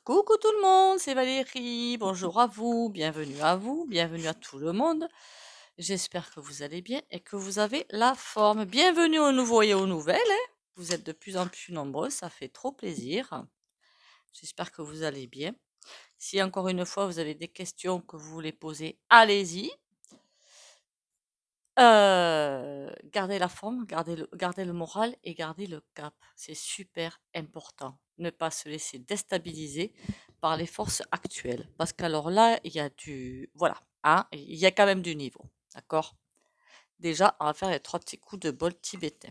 Coucou tout le monde, c'est Valérie. Bonjour à vous, bienvenue à tout le monde. J'espère que vous allez bien et que vous avez la forme. Bienvenue aux nouveaux et aux nouvelles, hein. Vous êtes de plus en plus nombreux, ça fait trop plaisir. J'espère que vous allez bien. Si encore une fois vous avez des questions que vous voulez poser, allez-y. Gardez la forme, gardez le moral et gardez le cap. C'est super important. Ne pas se laisser déstabiliser par les forces actuelles. Parce qu'alors là, il y a voilà, hein, il y a quand même du niveau. D'accord? Déjà, on va faire les 3 petits coups de bol tibétain.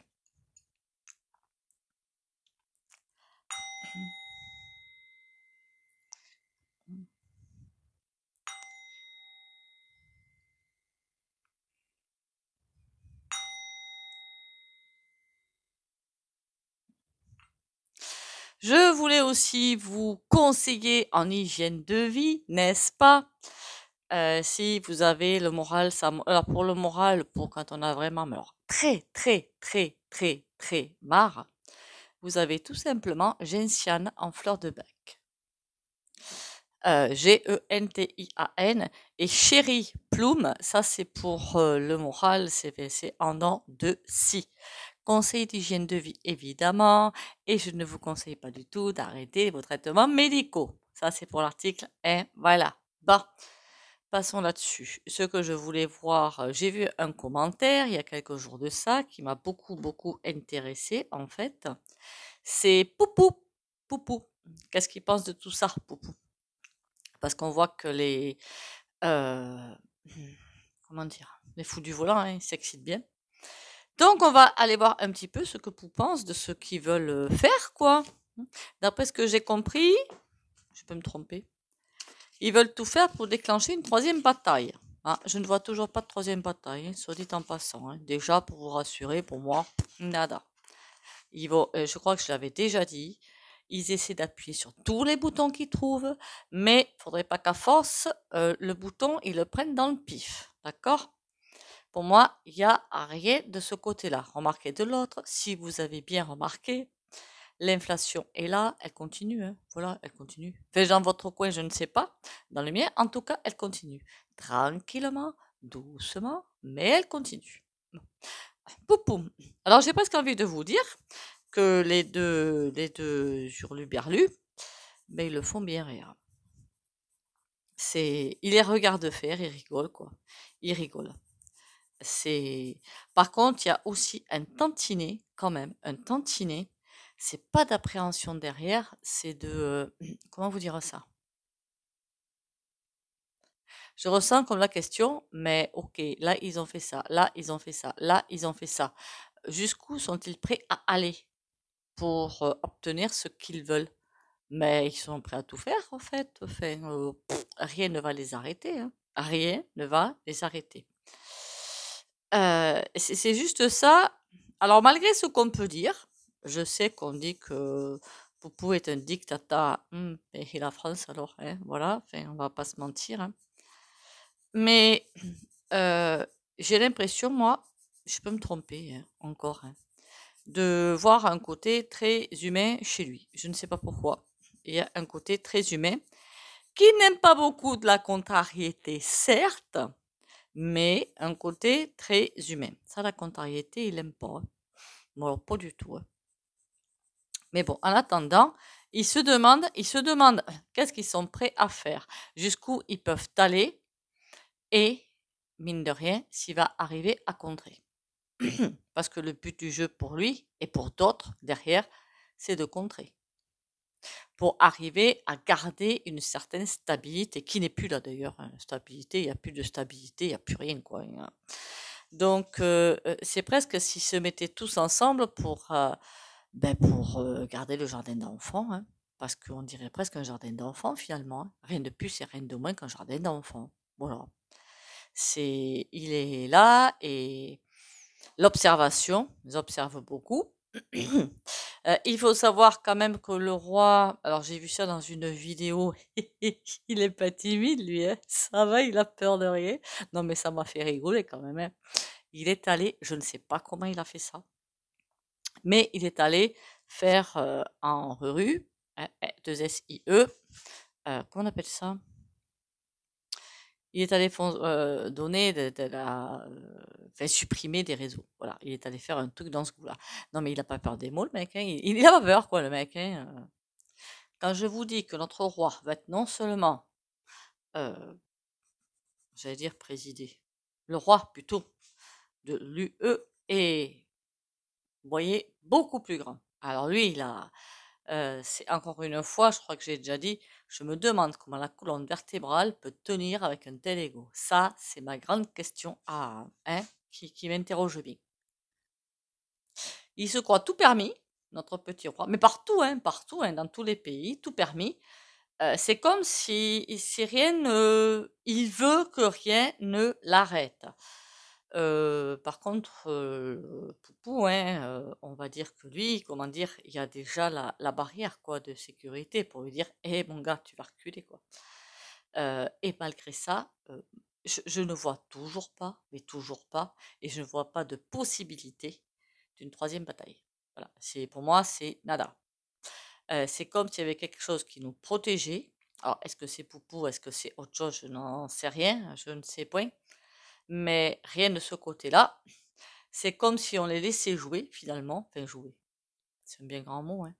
Je voulais aussi vous conseiller en hygiène de vie, n'est-ce pas? Si vous avez le moral, alors pour le moral, pour quand on a vraiment alors, très, très, très, très, très marre, vous avez tout simplement gentiane en fleur de bac. Gentian et Cherry Plume, ça c'est pour le moral, c'est en dents de scie. Conseil d'hygiène de vie, évidemment, et je ne vous conseille pas du tout d'arrêter vos traitements médicaux. Ça, c'est pour l'article 1. Voilà. Bon, passons là-dessus. Ce que je voulais voir, j'ai vu un commentaire il y a quelques jours de ça qui m'a beaucoup, beaucoup intéressé, en fait. C'est Poupou. Poupou. Qu'est-ce qu'il pense de tout ça, Poupou? Parce qu'on voit que euh, comment dire, les fous du volant, hein, ils s'excitent bien. Donc, on va aller voir un petit peu ce que Pou pense de ce qu'ils veulent faire, quoi. D'après ce que j'ai compris, je peux me tromper, ils veulent tout faire pour déclencher une 3e bataille. Ah, je ne vois toujours pas de 3e bataille, hein, soit dit en passant, hein. Déjà, pour vous rassurer, pour moi, nada. Je crois que je l'avais déjà dit, ils essaient d'appuyer sur tous les boutons qu'ils trouvent, mais il ne faudrait pas qu'à force, le bouton, ils le prennent dans le pif. D'accord? Pour moi, il n'y a rien de ce côté-là. Remarquez de l'autre, si vous avez bien remarqué, l'inflation est là, elle continue, hein. Voilà, elle continue. Enfin, dans votre coin, je ne sais pas. Dans le mien, en tout cas, elle continue. Tranquillement, doucement, mais elle continue. Bon. Poupoum. Alors, j'ai presque envie de vous dire que les deux hurluberlus, mais ils le font bien rire. Ils les regardent faire, ils rigolent, quoi. Ils rigolent. Par contre, il y a aussi un tantinet, quand même, un tantinet. C'est pas d'appréhension derrière, c'est de, comment vous dire ça? Je ressens comme la question, mais ok, là ils ont fait ça, là ils ont fait ça, là ils ont fait ça. Jusqu'où sont-ils prêts à aller pour obtenir ce qu'ils veulent? Mais ils sont prêts à tout faire, en fait. Enfin, rien ne va les arrêter, hein. Rien ne va les arrêter. C'est juste ça. Alors, malgré ce qu'on peut dire, je sais qu'on dit que Poupou est un dictateur, et la France alors, hein, voilà, enfin, on va pas se mentir, hein. Mais j'ai l'impression, moi, je peux me tromper, hein, encore, hein, de voir un côté très humain chez lui. Je ne sais pas pourquoi. Il y a un côté très humain qui n'aime pas beaucoup de la contrariété, certes, mais un côté très humain. Ça, la contrariété, il n'aime pas, hein. Bon, alors, pas du tout, hein. Mais bon, en attendant, ils se demandent qu'est-ce qu'ils sont prêts à faire, jusqu'où ils peuvent aller et, mine de rien, s'il va arriver à contrer. Parce que le but du jeu pour lui et pour d'autres derrière, c'est de contrer. Pour arriver à garder une certaine stabilité, qui n'est plus là d'ailleurs, hein. Stabilité, il n'y a plus de stabilité, il n'y a plus rien, quoi, hein. Donc, c'est presque s'ils se mettaient tous ensemble pour garder le jardin d'enfants, hein, parce qu'on dirait presque un jardin d'enfants finalement, hein. Rien de plus et rien de moins qu'un jardin d'enfants. Voilà. Il est là et l'observation, ils observent beaucoup. Il faut savoir quand même que le roi, alors j'ai vu ça dans une vidéo, il est pas timide lui, hein, ça va, il a peur de rien. Non mais ça m'a fait rigoler quand même, hein. Il est allé, je ne sais pas comment il a fait ça, mais il est allé faire en rue 2SIE. Comment on appelle ça? Il est allé donner supprimer des réseaux. Voilà, il est allé faire un truc dans ce goût-là. Non, mais il n'a pas peur des mots, le mec. Hein. Il a pas peur, quoi, le mec. Hein. Quand je vous dis que notre roi va être non seulement, j'allais dire présider, le roi plutôt de l'UE est, vous voyez, beaucoup plus grand. Alors lui, il a, c'est encore une fois, je crois que j'ai déjà dit, je me demande comment la colonne vertébrale peut tenir avec un tel ego. Ça, c'est ma grande question qui m'interroge bien. Il se croit tout permis, notre petit roi, mais partout, dans tous les pays, tout permis. C'est comme si rien ne, il veut que rien ne l'arrête. Par contre, Poupou, on va dire que lui, comment dire, il y a déjà la barrière quoi de sécurité pour lui dire, hé mon gars, tu vas reculer quoi. Et malgré ça, je ne vois toujours pas, mais toujours pas, et je ne vois pas de possibilité d'une troisième bataille. Voilà, pour moi, c'est nada. C'est comme s'il y avait quelque chose qui nous protégeait. Alors, est-ce que c'est Poupou, est-ce que c'est autre chose? Je n'en sais rien, je ne sais point. Mais rien de ce côté-là. C'est comme si on les laissait jouer, finalement. Enfin, jouer. C'est un bien grand mot, hein.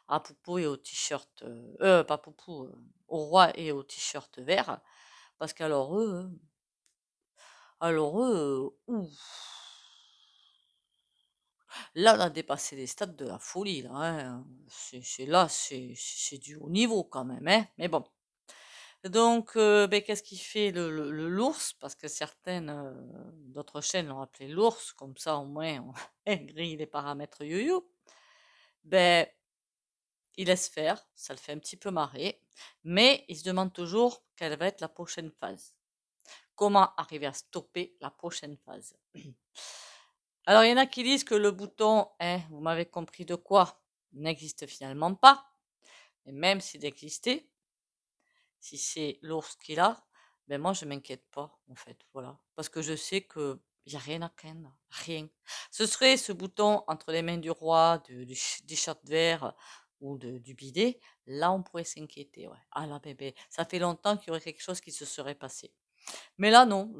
À Poupou et au t-shirt. Pas Poupou, au roi et au t-shirt vert. Parce qu'alors ouf. Là, on a dépassé les stades de la folie, là, hein. C'est du haut niveau quand même, hein. Mais bon. Donc, ben, qu'est-ce qu'il fait l'ours? Parce que certaines d'autres chaînes l'ont appelé l'ours, comme ça au moins on grille les paramètres yo-yo. Ben, il laisse faire, ça le fait un petit peu marrer, mais il se demande toujours quelle va être la prochaine phase. Comment arriver à stopper la prochaine phase? Alors, il y en a qui disent que le bouton, vous m'avez compris de quoi, n'existe finalement pas. Et même s'il existait, si c'est l'ours qui l'a, ben moi je m'inquiète pas en fait, voilà. Parce que je sais que y a rien à craindre, rien. Ce serait ce bouton entre les mains du roi, du t-shirt vert ou du bidet, là on pourrait s'inquiéter, ouais. Ah là bébé, ça fait longtemps qu'il y aurait quelque chose qui se serait passé. Mais là non,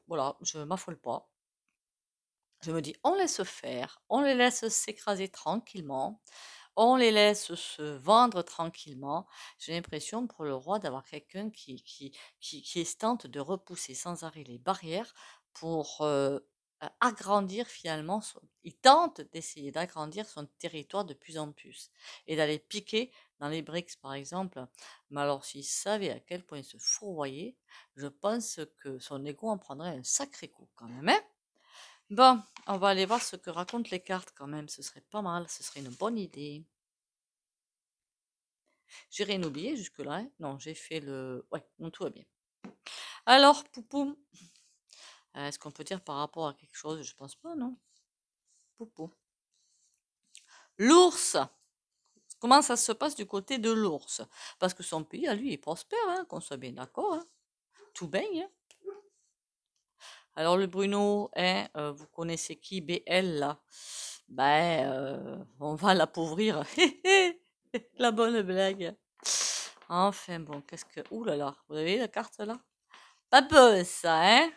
voilà, je m'affole pas. Je me dis, on laisse faire, on les laisse s'écraser tranquillement, on les laisse se vendre tranquillement. J'ai l'impression pour le roi d'avoir quelqu'un qui tente de repousser sans arrêt les barrières pour agrandir finalement. Il tente d'essayer d'agrandir son territoire de plus en plus et d'aller piquer dans les BRICS par exemple. Mais alors s'il savait à quel point il se fourvoyait, je pense que son ego en prendrait un sacré coup quand même. Hein. Bon, on va aller voir ce que racontent les cartes quand même. Ce serait pas mal, ce serait une bonne idée. J'ai rien oublié jusque-là. Hein. Non, j'ai fait le... Ouais, non, tout va bien. Alors, Poupou, est-ce qu'on peut dire par rapport à quelque chose? Je pense pas, non? Poupou. L'ours. Comment ça se passe du côté de l'ours? Parce que son pays, à lui, est prospère, hein, qu'on soit bien d'accord. Hein. Tout baigne. Hein. Alors, le Bruno, vous connaissez qui? BL, là. Ben, on va l'appauvrir. La bonne blague. Enfin bon, qu'est-ce que... Ouh là là, vous avez la carte là? Pas beau ça, hein?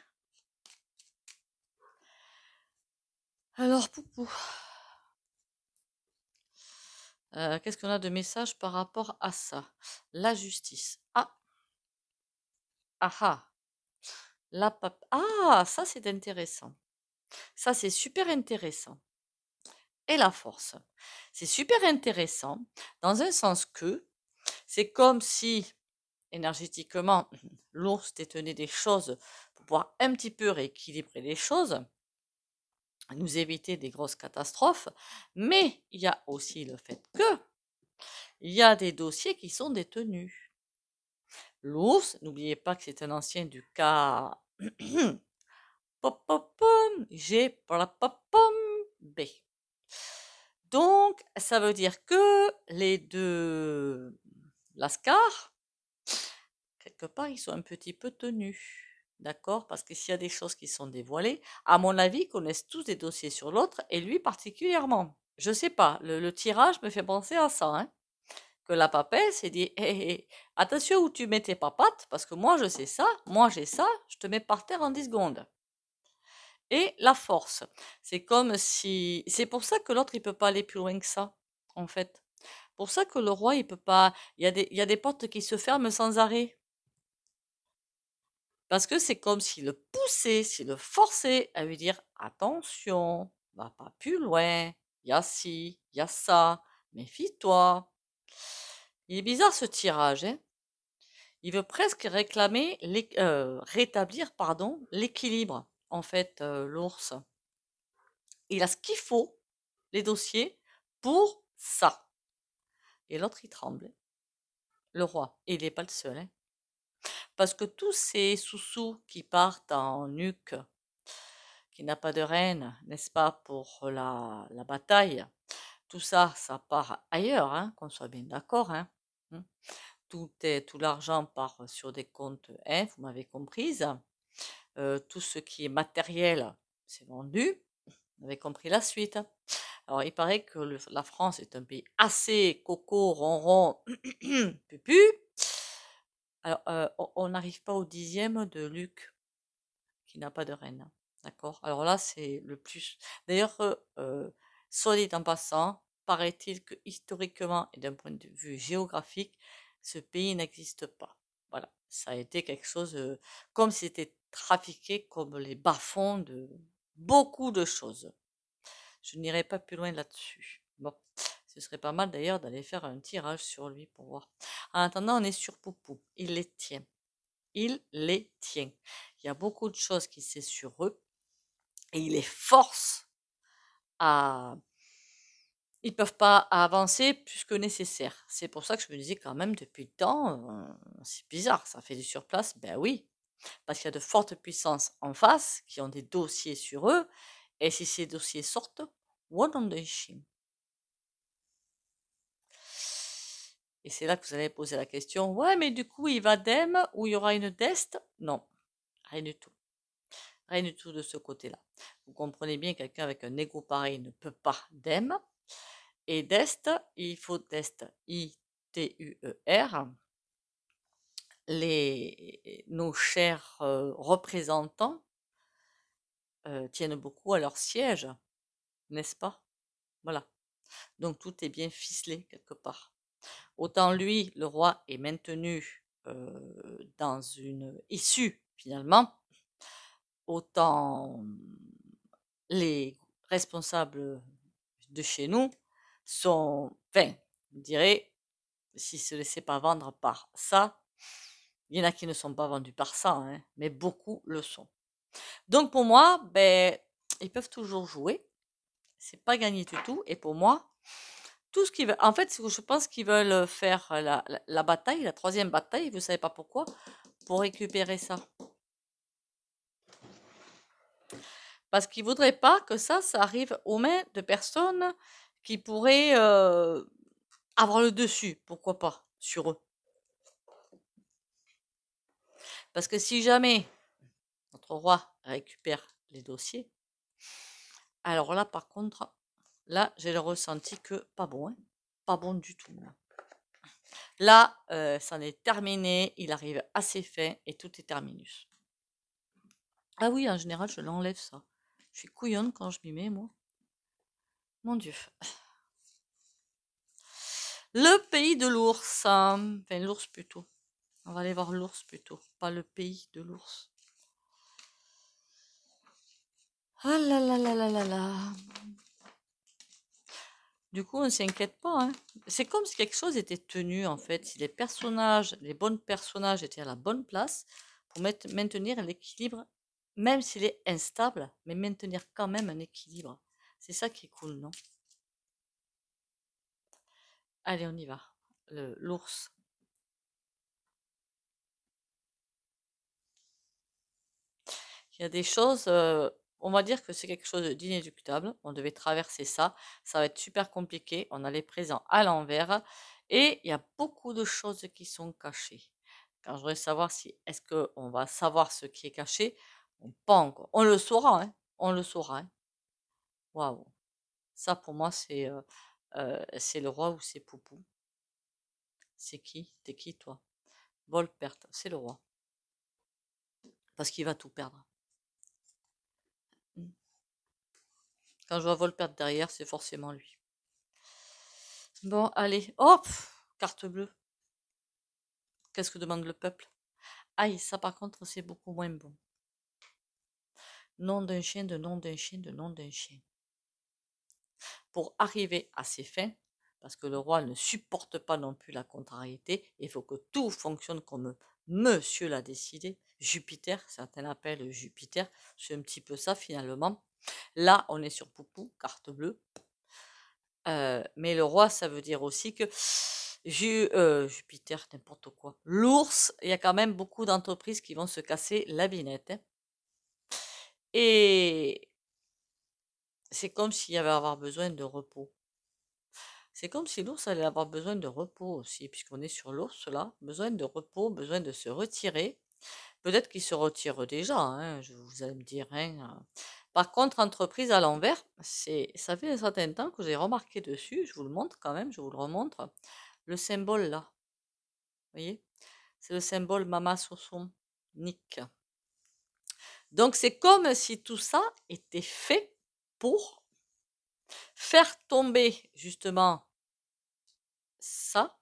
Alors, Poupou. Qu'est-ce qu'on a de message par rapport à ça? La justice. Ah. Ah ah. Ah, ça c'est intéressant. Ça c'est super intéressant. Et la force. C'est super intéressant dans un sens que c'est comme si énergétiquement l'ours détenait des choses pour pouvoir un petit peu rééquilibrer les choses, nous éviter des grosses catastrophes, mais il y a aussi le fait que il y a des dossiers qui sont détenus. L'ours, n'oubliez pas que c'est un ancien du cas B. Donc, ça veut dire que les deux Lascar, quelque part, ils sont un petit peu tenus. D'accord? Parce que s'il y a des choses qui sont dévoilées, à mon avis, ils connaissent tous des dossiers sur l'autre, et lui particulièrement. Je sais pas, le tirage me fait penser à ça, hein? que la papesse s'est dit: «Hé, hé, attention où tu mets tes papates, parce que moi je sais ça, moi j'ai ça, je te mets par terre en 10 secondes.» Et la force, c'est comme si c'est pour ça que l'autre il peut pas aller plus loin que ça, en fait. Pour ça que le roi il peut pas il y a des portes qui se ferment sans arrêt. Parce que c'est comme s'il le poussait, s'il le forçait à lui dire: «Attention, va pas plus loin, il y a ci, il y a ça, méfie-toi.» Il est bizarre ce tirage, hein. Il veut presque rétablir, pardon, l'équilibre, en fait, l'ours. Il a ce qu'il faut, les dossiers, pour ça. Et l'autre, il tremble, le roi. Et il n'est pas le seul, hein. Parce que tous ces sous-sous qui partent en nuque, qui n'a pas de reine, n'est-ce pas, pour la bataille, tout ça, ça part ailleurs, hein, qu'on soit bien d'accord, hein. Mmh. Tout l'argent part sur des comptes, hein, vous m'avez comprise. Tout ce qui est matériel, c'est vendu. Vous avez compris la suite. Alors, il paraît que la France est un pays assez coco, ronron, pupu. Alors, on n'arrive pas au 10e de Luc, qui n'a pas de reine. D'accord? Alors là, c'est le plus. D'ailleurs, soit dit en passant, paraît-il que historiquement et d'un point de vue géographique, ce pays n'existe pas. Voilà, ça a été quelque chose comme si c'était trafiqué comme les bas-fonds de beaucoup de choses. Je n'irai pas plus loin là-dessus. Bon, ce serait pas mal d'ailleurs d'aller faire un tirage sur lui pour voir. En attendant, on est sur Poupou. Il les tient. Il les tient. Il y a beaucoup de choses qu'il sait sur eux et il les force à. Ils peuvent pas avancer plus que nécessaire. C'est pour ça que je me disais quand même depuis le temps, c'est bizarre, ça fait du surplace. Ben oui, parce qu'il y a de fortes puissances en face qui ont des dossiers sur eux, et si ces dossiers sortent, Wodondeshi. Et c'est là que vous allez poser la question, ouais, mais du coup, il va d'Em ou il y aura une d'Est? Non, rien du tout. Rien du tout de ce côté-là. Vous comprenez bien, quelqu'un avec un ego pareil ne peut pas d'Em. Et d'Est, il faut d'Est, I-T-U-E-R. Nos chers représentants tiennent beaucoup à leur siège, n'est-ce pas? Voilà. Donc tout est bien ficelé quelque part. Autant lui, le roi, est maintenu dans une issue finalement, autant les responsables de chez nous sont, enfin, je dirais, s'ils se laissaient pas vendre par ça, il y en a qui ne sont pas vendus par ça, hein, mais beaucoup le sont. Donc pour moi, ben, ils peuvent toujours jouer, c'est pas gagné du tout, et pour moi, tout ce qu'ils veulent, en fait, je pense qu'ils veulent faire la bataille, la troisième bataille, vous savez pas pourquoi, pour récupérer ça. Parce qu'ils voudraient pas que ça arrive aux mains de personnes qui pourraient avoir le dessus, pourquoi pas, sur eux. Parce que si jamais notre roi récupère les dossiers, alors là, par contre, là, j'ai le ressenti que pas bon, hein, pas bon du tout. Là, c'en est terminé, il arrive à ses fins et tout est terminus. Ah oui, en général, je l'enlève ça. Je suis couillonne quand je m'y mets, moi. Mon Dieu. Le pays de l'ours. Enfin, l'ours plutôt. On va aller voir l'ours plutôt, pas le pays de l'ours. Ah là là là là là là. Du coup, on ne s'inquiète pas, hein. C'est comme si quelque chose était tenu, en fait. Si les personnages, les bons personnages étaient à la bonne place pour maintenir l'équilibre, même s'il est instable, mais maintenir quand même un équilibre. C'est ça qui est cool, non? Allez, on y va. L'ours. Il y a des choses, on va dire que c'est quelque chose d'inéluctable. On devait traverser ça. Ça va être super compliqué. On a les présents à l'envers. Et il y a beaucoup de choses qui sont cachées. Quand je voudrais savoir si est-ce qu'on va savoir ce qui est caché, pas encore. On le saura, hein. On le saura, hein. Waouh. Ça pour moi c'est le roi ou c'est Poupou. C'est qui? T'es qui, toi? Vol-perte, c'est le roi. Parce qu'il va tout perdre. Quand je vois Vol-perte derrière, c'est forcément lui. Bon, allez, hop, carte bleue. Qu'est-ce que demande le peuple? Aïe, ça par contre, c'est beaucoup moins bon. Nom d'un chien, de nom d'un chien, de nom d'un chien. Pour arriver à ses fins, parce que le roi ne supporte pas non plus la contrariété, il faut que tout fonctionne comme monsieur l'a décidé. Jupiter, certains l'appellent Jupiter, c'est un petit peu ça finalement. Là, on est sur Poupou, carte bleue. Mais le roi, ça veut dire aussi que Jupiter, n'importe quoi. L'ours, il y a quand même beaucoup d'entreprises qui vont se casser la binette, hein. Et c'est comme s'il y avait avoir besoin de repos. C'est comme si l'ours allait avoir besoin de repos aussi, puisqu'on est sur l'ours là, besoin de repos, besoin de se retirer. Peut-être qu'il se retire déjà, hein, vous allez me dire, hein. Par contre, entreprise à l'envers, ça fait un certain temps que j'ai remarqué dessus, je vous le montre quand même, je vous le remontre, le symbole là, vous voyez? C'est le symbole Mama Soson, Nick. Donc c'est comme si tout ça était fait pour faire tomber justement ça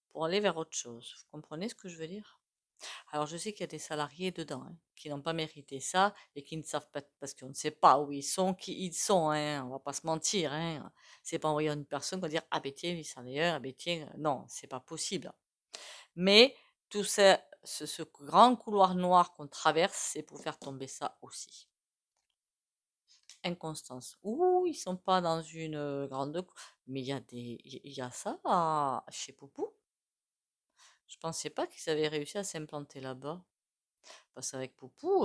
pour aller vers autre chose. Vous comprenez ce que je veux dire? Alors je sais qu'il y a des salariés dedans, hein, qui n'ont pas mérité ça et qui ne savent pas, parce qu'on ne sait pas où ils sont, qui ils sont, hein, on va pas se mentir, hein. C'est pas en voyant une personne qu'on va dire ah ben tiens, il s'en est un, ah ben tiens, non, c'est pas possible. Mais tout ça, ce grand couloir noir qu'on traverse, c'est pour faire tomber ça aussi. Inconstance. Ouh, ils sont pas dans une grande, mais il y a ça chez Poupou. Je pensais pas qu'ils avaient réussi à s'implanter là-bas. Parce qu'avec Poupou,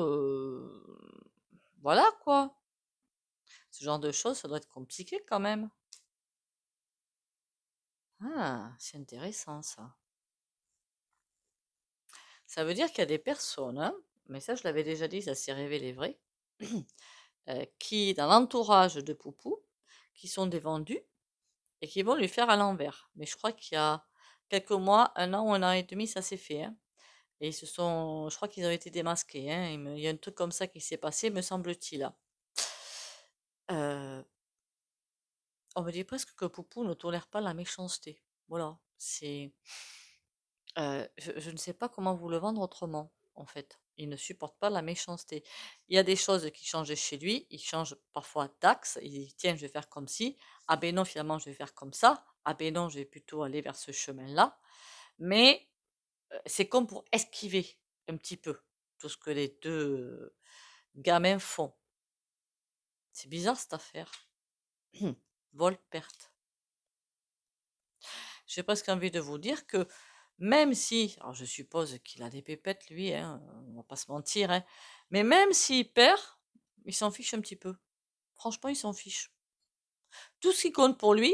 voilà quoi. Ce genre de choses, ça doit être compliqué quand même. Ah, c'est intéressant ça. Ça veut dire qu'il y a des personnes, hein, mais ça je l'avais déjà dit, ça s'est révélé vrai, qui, dans l'entourage de Poupou, qui sont des vendus et qui vont lui faire à l'envers. Mais je crois qu'il y a quelques mois, un an ou un an et demi, ça s'est fait, hein. Et je crois qu'ils ont été démasqués, hein. Il y a un truc comme ça qui s'est passé, me semble-t-il. Euh, on me dit presque que Poupou ne tolère pas la méchanceté. Voilà, je ne sais pas comment vous le vendre autrement, en fait. Il ne supporte pas la méchanceté. Il y a des choses qui changent chez lui, il change parfois d'axe, il dit tiens, je vais faire comme ci, ah ben non, finalement, je vais faire comme ça, ah ben non, je vais plutôt aller vers ce chemin-là. Mais c'est comme pour esquiver un petit peu tout ce que les deux gamins font. C'est bizarre cette affaire. Vol-perte. J'ai presque envie de vous dire que même si, alors je suppose qu'il a des pépettes lui, hein, on va pas se mentir, hein, mais même s'il perd, il s'en fiche un petit peu. Franchement, il s'en fiche. Tout ce qui compte pour lui,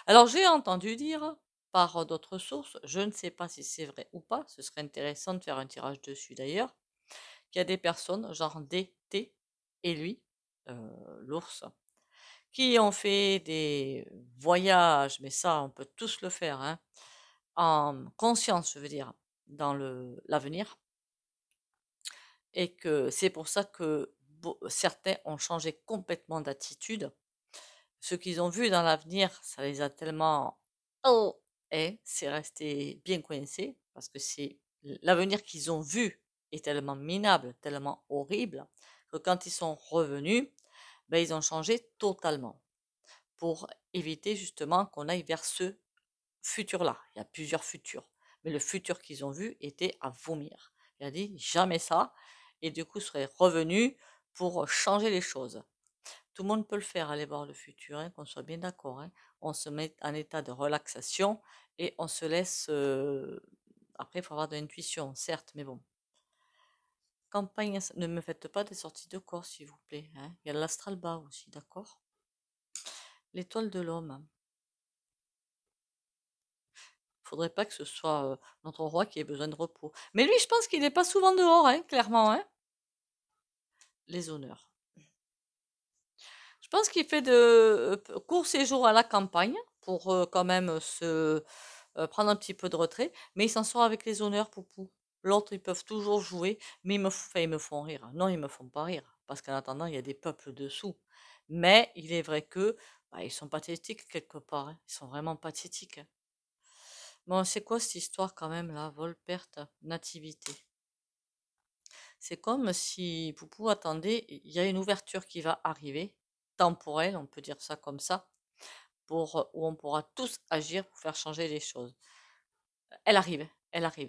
alors j'ai entendu dire par d'autres sources, je ne sais pas si c'est vrai ou pas, ce serait intéressant de faire un tirage dessus d'ailleurs, qu'il y a des personnes, genre DT et lui, l'ours, qui ont fait des voyages, mais ça, on peut tous le faire, hein, en conscience, je veux dire, dans l'avenir, et que c'est pour ça que certains ont changé complètement d'attitude. Ce qu'ils ont vu dans l'avenir, ça les a tellement, oh, et c'est resté bien coincé, parce que c'est l'avenir qu'ils ont vu est tellement minable, tellement horrible, que quand ils sont revenus, ben, ils ont changé totalement pour éviter justement qu'on aille vers ce futur-là. Il y a plusieurs futurs. Mais le futur qu'ils ont vu était à vomir. Il a dit jamais ça. Et du coup, serait revenu pour changer les choses. Tout le monde peut le faire, aller voir le futur, hein, qu'on soit bien d'accord, hein. On se met en état de relaxation et on se laisse. Après, il faut avoir de l'intuition, certes, mais bon. Campagne, ne me faites pas des sorties de corps, s'il vous plaît, hein. Il y a l'astral bas aussi, d'accord? L'étoile de l'homme. Faudrait pas que ce soit notre roi qui ait besoin de repos. Mais lui, je pense qu'il n'est pas souvent dehors, hein, clairement, hein. Les honneurs. Je pense qu'il fait de courts séjours à la campagne pour quand même prendre un petit peu de retrait, mais il s'en sort avec les honneurs, Poupou. L'autre, ils peuvent toujours jouer, mais ils me font rire. Non, ils me font pas rire, parce qu'en attendant, il y a des peuples dessous. Mais il est vrai que bah, ils sont pathétiques quelque part, hein. Ils sont vraiment pathétiques, hein. Bon, c'est quoi cette histoire quand même là? Vol, perte, nativité. C'est comme si Poupou attendait, il y a une ouverture qui va arriver, temporelle, on peut dire ça comme ça, où on pourra tous agir pour faire changer les choses. Elle arrive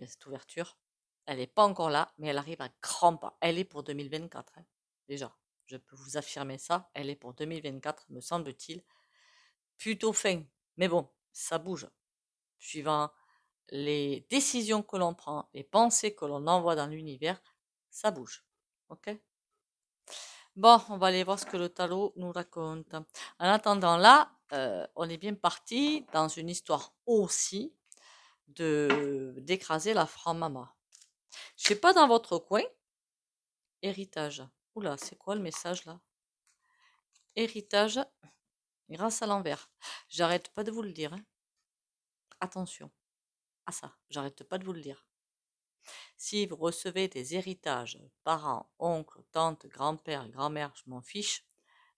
cette ouverture. Elle n'est pas encore là, mais elle arrive à grands pas. Elle est pour 2024, hein. Déjà, je peux vous affirmer ça, elle est pour 2024, me semble-t-il. Plutôt fin, mais bon, ça bouge. Suivant les décisions que l'on prend, les pensées que l'on envoie dans l'univers, ça bouge. Ok? Bon, on va aller voir ce que le tarot nous raconte. En attendant là, on est bien parti dans une histoire aussi d'écraser la franc-maman. Je sais pas dans votre coin, héritage. Oula, c'est quoi le message là? Héritage grâce à l'envers. J'arrête pas de vous le dire, hein. Attention à ça, j'arrête pas de vous le dire. Si vous recevez des héritages, parents, oncles, tantes, grands-pères, grand-mères, je m'en fiche,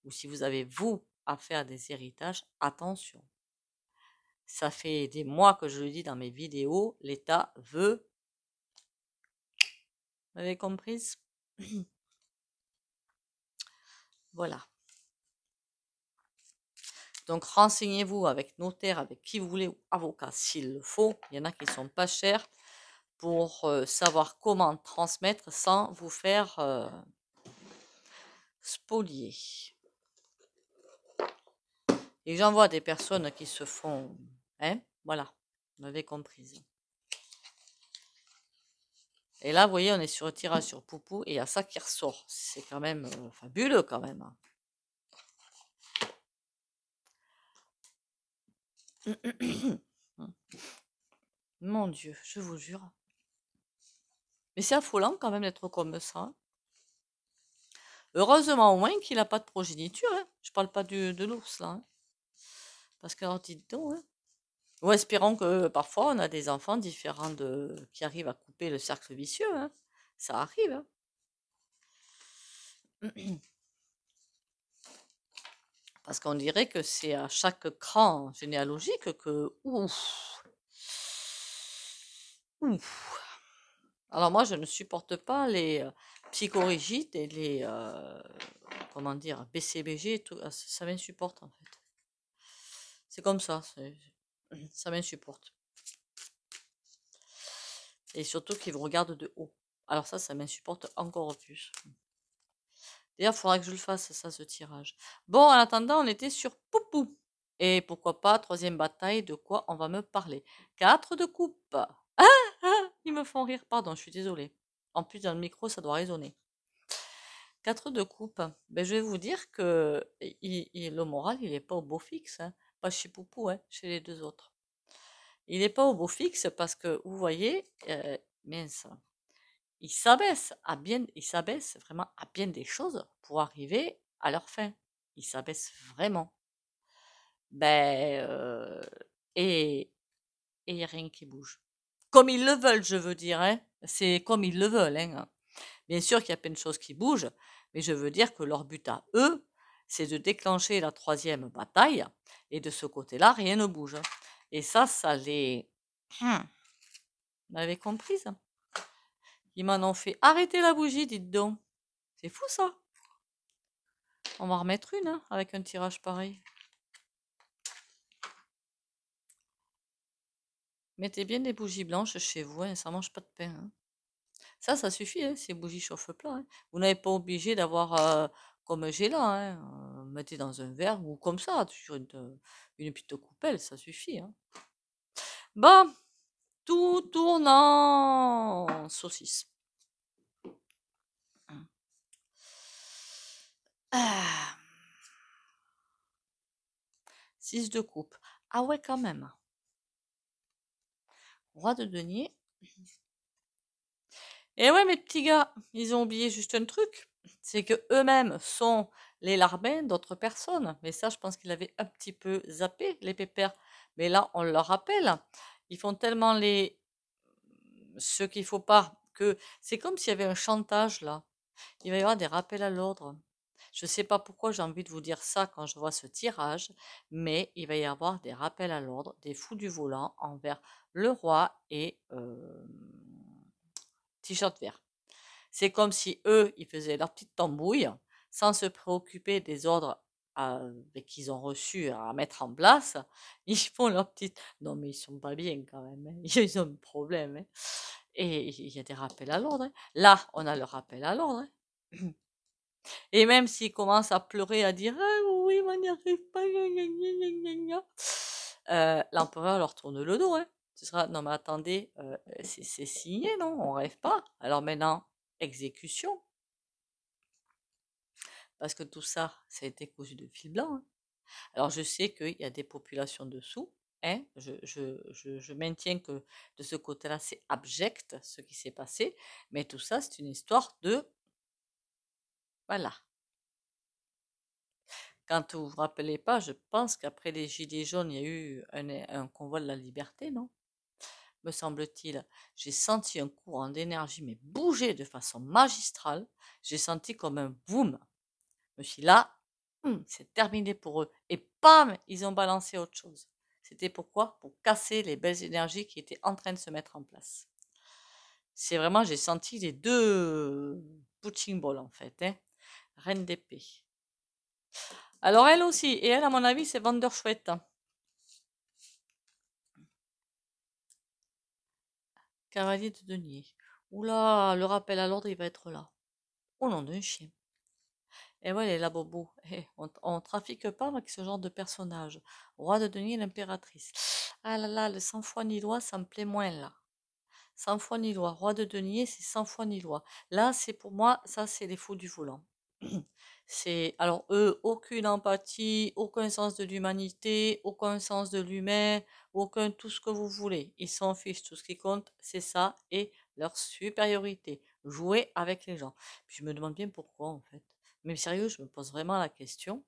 ou si vous avez vous à faire des héritages, attention. Ça fait des mois que je le dis dans mes vidéos, l'État veut. Vous avez compris? Voilà. Donc renseignez-vous avec notaire, avec qui vous voulez, ou avocat s'il le faut. Il y en a qui sont pas chers pour savoir comment transmettre sans vous faire spolier. Et j'en vois des personnes qui se font, hein, voilà, vous m'avez compris. Et là, vous voyez, on est sur un tirage sur Poupou et il y a ça qui ressort. C'est quand même fabuleux quand même, hein. Mon Dieu, je vous jure. Mais c'est affolant quand même d'être comme ça, hein. Heureusement au moins qu'il n'a pas de progéniture, hein. Je parle pas de l'ours là, hein. Parce que alors dites donc, hein. Ou espérons que parfois on a des enfants différents qui arrivent à couper le cercle vicieux, hein. Ça arrive, hein. Parce qu'on dirait que c'est à chaque cran généalogique que ouf. Ouf. Alors moi je ne supporte pas les psychorigides et les comment dire BCBG et tout. Ça m'insupporte en fait. C'est comme ça, ça m'insupporte. Et surtout qu'ils vous regardent de haut. Alors ça m'insupporte encore plus. D'ailleurs, il faudra que je le fasse, ça, ce tirage. Bon, en attendant, on était sur Poupou. Et pourquoi pas, troisième bataille, de quoi on va me parler? 4 de coupe. Ah, ils me font rire, pardon, je suis désolée. En plus, dans le micro, ça doit résonner. 4 de coupe. Ben, je vais vous dire que le moral, il n'est pas au beau fixe, hein. Pas chez Poupou, hein, chez les deux autres. Il n'est pas au beau fixe parce que, vous voyez, mince, il s'abaisse vraiment à bien des choses pour arriver à leur fin. Il s'abaisse vraiment. Ben, et il n'y a rien qui bouge. Comme ils le veulent, je veux dire, hein. C'est comme ils le veulent, hein. Bien sûr qu'il y a plein de choses qui bougent, mais je veux dire que leur but à eux, c'est de déclencher la troisième bataille, et de ce côté-là, rien ne bouge. Et ça les... Vous m'avez compris, ça? Ils m'en ont fait arrêter la bougie, dites donc. C'est fou, ça. On va en remettre une, hein, avec un tirage pareil. Mettez bien des bougies blanches chez vous, hein, ça mange pas de pain, hein. Ça suffit, hein, ces bougies chauffe-plat, hein. Vous n'avez pas obligé d'avoir comme j'ai là, hein, mettez dans un verre ou comme ça, sur une petite coupelle, ça suffit, hein. Bon, tout tourne en saucisse. Ah. 6 de coupe. Ah ouais, quand même. Roi de denier. Et ouais, mes petits gars, ils ont oublié juste un truc, c'est que eux-mêmes sont les larbins d'autres personnes. Mais ça, je pense qu'ils avaient un petit peu zappé, les pépères. Mais là, on leur rappelle, Ils font tellement ce qu'il faut pas que c'est comme s'il y avait un chantage là. Il va y avoir des rappels à l'ordre. Je ne sais pas pourquoi j'ai envie de vous dire ça quand je vois ce tirage, mais il va y avoir des rappels à l'ordre, des fous du volant envers le roi et t-shirt vert. C'est comme si eux, ils faisaient leur petite tambouille sans se préoccuper des ordres qu'ils ont reçus à mettre en place. Ils font leur petite... Non, mais ils sont pas bien quand même, hein. Ils ont un problème, hein. Et il y a des rappels à l'ordre, hein. Là, on a le rappel à l'ordre, hein. Et même s'ils commencent à pleurer, à dire ah oui, mais on n'y arrive pas, l'empereur leur tourne le dos, hein. Ce sera non, mais attendez, c'est signé, non? On rêve pas. Alors maintenant, exécution. Parce que tout ça, ça a été cousu de fil blanc, hein. Alors je sais qu'il y a des populations dessous, hein. Je maintiens que de ce côté-là, c'est abject ce qui s'est passé, mais tout ça, c'est une histoire de... Voilà. Quand vous vous rappelez pas, je pense qu'après les Gilets jaunes, il y a eu un convoi de la liberté, non? Me semble-t-il. J'ai senti un courant d'énergie, mais bouger de façon magistrale. J'ai senti comme un boom. Je me suis dit, là, c'est terminé pour eux. Et pam, ils ont balancé autre chose. C'était pourquoi? Pour casser les belles énergies qui étaient en train de se mettre en place. C'est vraiment, j'ai senti les deux punching balls en fait, hein. Reine d'épée. Alors elle aussi, et elle, à mon avis, c'est Vanderchouette, hein. Cavalier de denier. Oula, le rappel à l'ordre, il va être là. Au nom d'un chien. Et ouais, la bobo. On trafique pas avec ce genre de personnage. Roi de denier et l'impératrice. Ah là là, le sans foi ni loi, ça me plaît moins là. Sans foi ni loi. Roi de denier, c'est sans foi ni loi. Là, c'est pour moi, ça, c'est les fous du volant. C'est, alors eux, aucune empathie, aucun sens de l'humanité, aucun sens de l'humain, aucun tout ce que vous voulez. Ils s'en fichent. Tout ce qui compte, c'est ça et leur supériorité. Jouer avec les gens. Puis je me demande bien pourquoi, en fait. Mais sérieux, je me pose vraiment la question,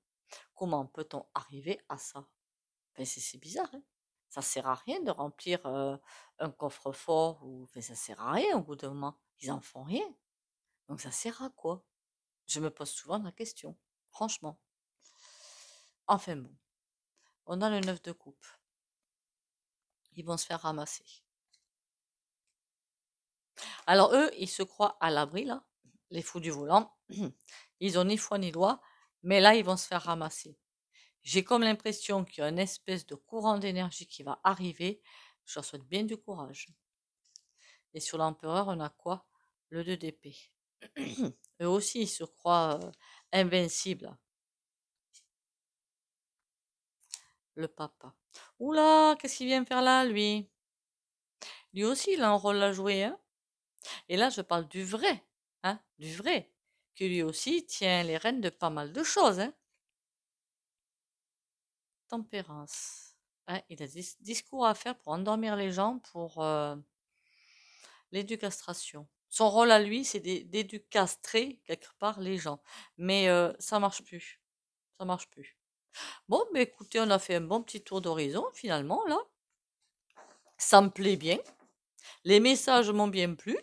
comment peut-on arriver à ça? Enfin, c'est bizarre, hein. Ça sert à rien de remplir un coffre-fort ou enfin, ça sert à rien au bout d'un moment. Ils en font rien. Donc ça sert à quoi? Je me pose souvent la question, franchement. Enfin bon, on a le 9 de coupe. Ils vont se faire ramasser. Alors eux, ils se croient à l'abri, là, les fous du volant. Ils ont ni foi ni loi, mais là, ils vont se faire ramasser. J'ai comme l'impression qu'il y a une espèce de courant d'énergie qui va arriver. Je leur souhaite bien du courage. Et sur l'empereur, on a quoi? Le 2 d'épée. Eux aussi, ils se croient invincibles. Le papa. Oula, qu'est-ce qu'il vient faire là, lui? Lui aussi, il a un rôle à jouer, hein. Et là, je parle du vrai, hein, du vrai, qui lui aussi tient les rênes de pas mal de choses, hein. Tempérance. Hein, il a des discours à faire pour endormir les gens, pour l'éducastration. Son rôle à lui, c'est d'éducastrer quelque part les gens. Mais ça marche plus. Ça marche plus. Bon, mais écoutez, on a fait un bon petit tour d'horizon finalement, là. Ça me plaît bien. Les messages m'ont bien plu.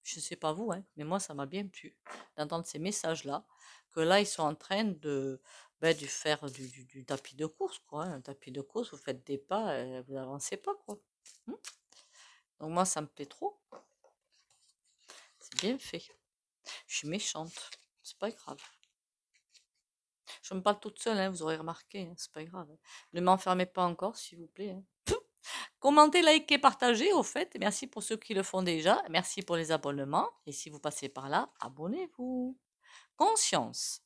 Je ne sais pas vous, hein, mais moi, ça m'a bien plu d'entendre ces messages-là. Que là, ils sont en train de faire du tapis de course, quoi, hein. Un tapis de course, vous faites des pas, vous avancez pas, quoi. Donc moi, ça me plaît trop. C'est bien fait. Je suis méchante. C'est pas grave. Je me parle toute seule, hein, vous aurez remarqué, hein, c'est pas grave. Ne m'enfermez pas encore, s'il vous plaît, hein. Commentez, likez, partagez, au fait. Merci pour ceux qui le font déjà. Merci pour les abonnements. Et si vous passez par là, abonnez-vous. Conscience.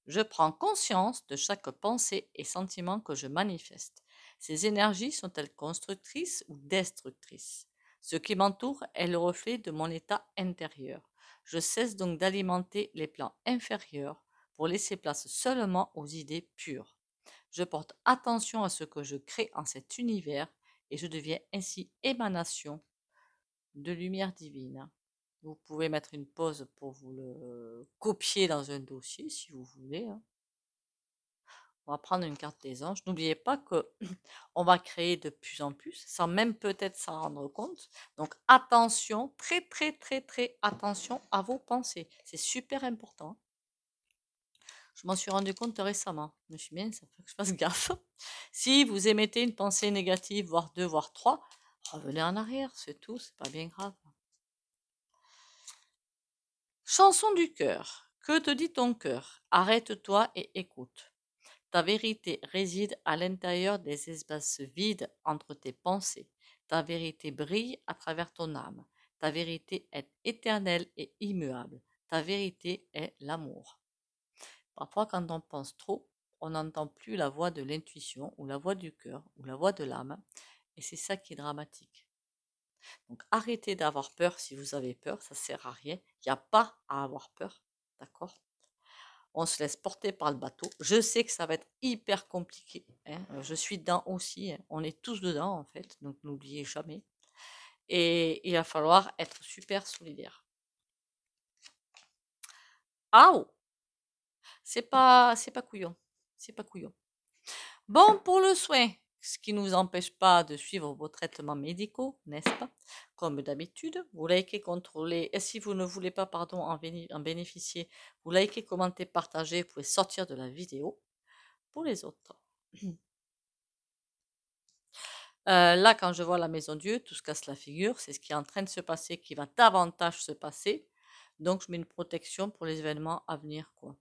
Je prends conscience de chaque pensée et sentiment que je manifeste. Ces énergies sont-elles constructrices ou destructrices? Ce qui m'entoure est le reflet de mon état intérieur. Je cesse donc d'alimenter les plans inférieurs pour laisser place seulement aux idées pures. Je porte attention à ce que je crée en cet univers et je deviens ainsi émanation de lumière divine. Vous pouvez mettre une pause pour vous le copier dans un dossier si vous voulez, hein. On va prendre une carte des anges. N'oubliez pas que on va créer de plus en plus, sans même peut-être s'en rendre compte. Donc attention, très très très très attention à vos pensées. C'est super important. Je m'en suis rendu compte récemment. Je me suis dit, bien, ça faut que je fasse gaffe. Si vous émettez une pensée négative, voire deux, voire trois, revenez en arrière, c'est tout, c'est pas bien grave. Chanson du cœur. Que te dit ton cœur? Arrête-toi et écoute. Ta vérité réside à l'intérieur des espaces vides entre tes pensées. Ta vérité brille à travers ton âme. Ta vérité est éternelle et immuable. Ta vérité est l'amour. Parfois, quand on pense trop, on n'entend plus la voix de l'intuition ou la voix du cœur ou la voix de l'âme. Et c'est ça qui est dramatique. Donc arrêtez d'avoir peur si vous avez peur, ça sert à rien. Il n'y a pas à avoir peur, d'accord? On se laisse porter par le bateau. Je sais que ça va être hyper compliqué, hein. Je suis dedans aussi, hein. On est tous dedans en fait, donc n'oubliez jamais. Et il va falloir être super solidaire. Ah oh, c'est pas couillon, c'est pas couillon. Bon, pour le soin, ce qui ne vous empêche pas de suivre vos traitements médicaux, n'est-ce pas? Comme d'habitude, vous likez, contrôlez, et si vous ne voulez pas, pardon, en bénéficier, vous likez, commentez, partagez, vous pouvez sortir de la vidéo pour les autres. Là, quand je vois la maison Dieu, tout se casse la figure, c'est ce qui est en train de se passer, qui va davantage se passer. Donc, je mets une protection pour les événements à venir, quoi.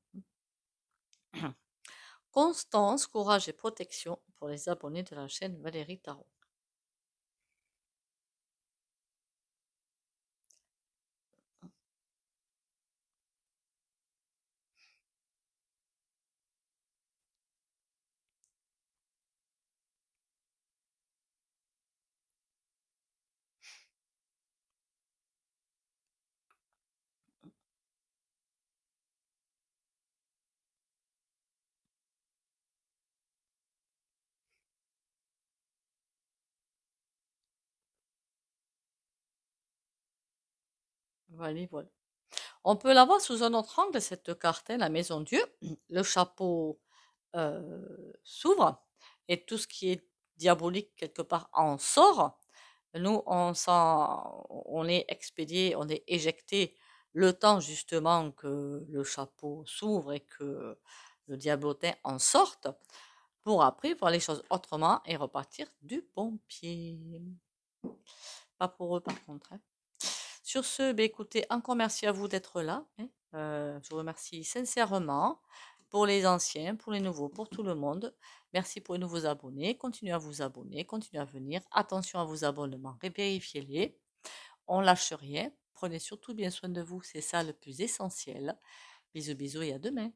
Constance, courage et protection pour les abonnés de la chaîne Valérie Tarot. Voilà, voilà. On peut la voir sous un autre angle, cette carte, hein, la maison Dieu. Le chapeau s'ouvre et tout ce qui est diabolique quelque part en sort. Nous, on est expédié, on est éjecté le temps justement que le chapeau s'ouvre et que le diablotin en sorte pour après voir les choses autrement et repartir du bon pied. Pas pour eux par contre, hein. Sur ce, écoutez, encore merci à vous d'être là, hein. Je vous remercie sincèrement pour les anciens, pour les nouveaux, pour tout le monde. Merci pour les nouveaux abonnés. Continuez à vous abonner, continuez à venir. Attention à vos abonnements, vérifiez-les. On lâche rien. Prenez surtout bien soin de vous, c'est ça le plus essentiel. Bisous bisous et à demain.